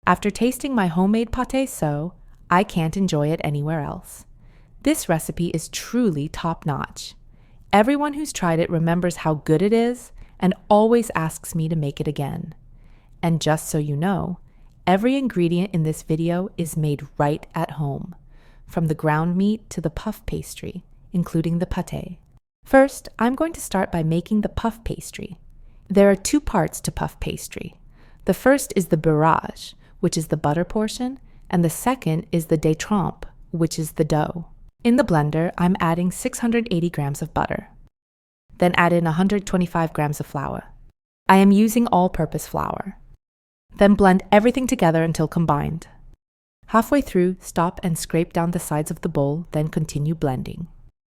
After tasting my homemade Patechaud, I can't enjoy it anywhere else. This recipe is truly top-notch. Everyone who's tried it remembers how good it is and always asks me to make it again. And just so you know, every ingredient in this video is made right at home, from the ground meat to the puff pastry, including the pate. First, I'm going to start by making the puff pastry. There are two parts to puff pastry. The first is the beurrage, which is the butter portion, and the second is the Detrempe, which is the dough. In the blender, I'm adding 680 grams of butter. Then add in 125 grams of flour. I am using all-purpose flour. Then blend everything together until combined. Halfway through, stop and scrape down the sides of the bowl, then continue blending.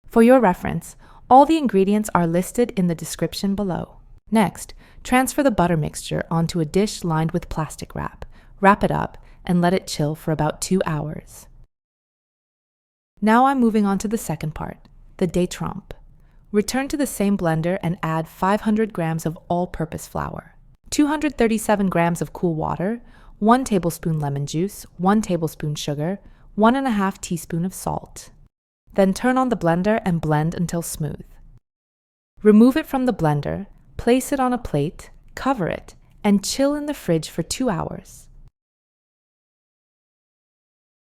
For your reference, all the ingredients are listed in the description below. Next, transfer the butter mixture onto a dish lined with plastic wrap. Wrap it up and let it chill for about 2 hours. Now I'm moving on to the second part, the Detrempe. Return to the same blender and add 500 grams of all-purpose flour, 237 grams of cool water, 1 tablespoon lemon juice, 1 tablespoon sugar, 1.5 teaspoons of salt. Then turn on the blender and blend until smooth. Remove it from the blender, place it on a plate, cover it, and chill in the fridge for 2 hours.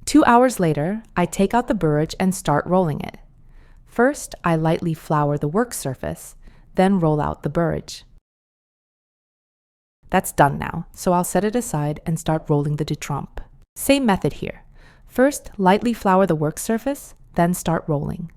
2 hours later, I take out the beurrage and start rolling it. First, I lightly flour the work surface, then roll out the beurrage. That's done now, so I'll set it aside and start rolling the Detrempe. Same method here. First, lightly flour the work surface, then start rolling.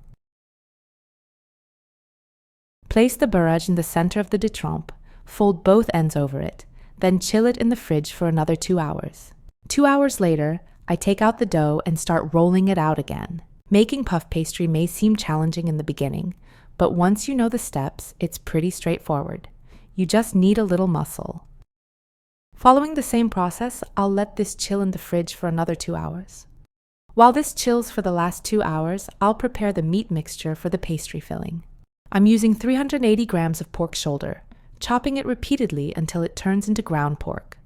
Place the beurrage in the center of the Detrempe, fold both ends over it, then chill it in the fridge for another 2 hours. 2 hours later, I take out the dough and start rolling it out again. Making puff pastry may seem challenging in the beginning, but once you know the steps, it's pretty straightforward. You just need a little muscle. Following the same process, I'll let this chill in the fridge for another 2 hours. While this chills for the last 2 hours, I'll prepare the meat mixture for the pastry filling. I'm using 380 grams of pork shoulder, chopping it repeatedly until it turns into ground pork.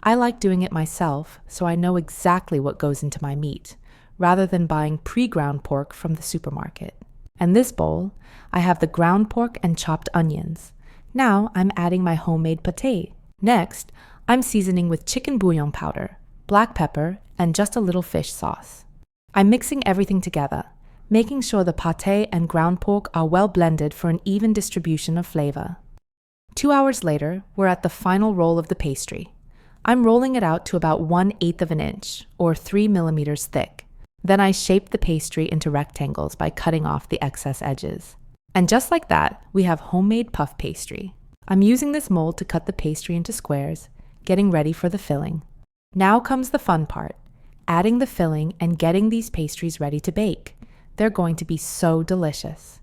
I like doing it myself, so I know exactly what goes into my meat, rather than buying pre-ground pork from the supermarket. In this bowl, I have the ground pork and chopped onions. Now I'm adding my homemade pate. Next, I'm seasoning with chicken bouillon powder, black pepper, and just a little fish sauce. I'm mixing everything together, making sure the pate and ground pork are well blended for an even distribution of flavor. 2 hours later, we're at the final roll of the pastry. I'm rolling it out to about 1/8 of an inch, or 3 millimeters thick. Then I shape the pastry into rectangles by cutting off the excess edges. And just like that, we have homemade puff pastry. I'm using this mold to cut the pastry into squares, getting ready for the filling. Now comes the fun part, adding the filling and getting these pastries ready to bake. They're going to be so delicious.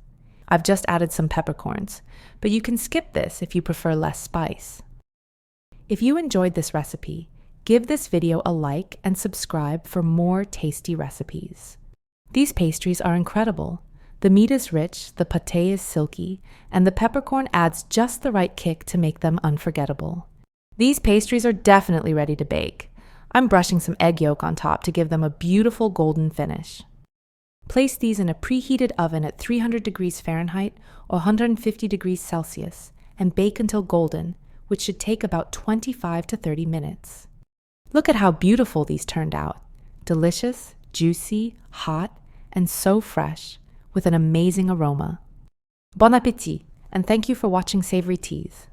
I've just added some peppercorns, but you can skip this if you prefer less spice. If you enjoyed this recipe, give this video a like and subscribe for more tasty recipes. These pastries are incredible. The meat is rich, the pate is silky, and the peppercorn adds just the right kick to make them unforgettable. These pastries are definitely ready to bake. I'm brushing some egg yolk on top to give them a beautiful golden finish. Place these in a preheated oven at 300 degrees Fahrenheit or 150 degrees Celsius and bake until golden, which should take about 25 to 30 minutes. Look at how beautiful these turned out. Delicious, juicy, hot, and so fresh, with an amazing aroma. Bon appétit, and thank you for watching Savoury Tease.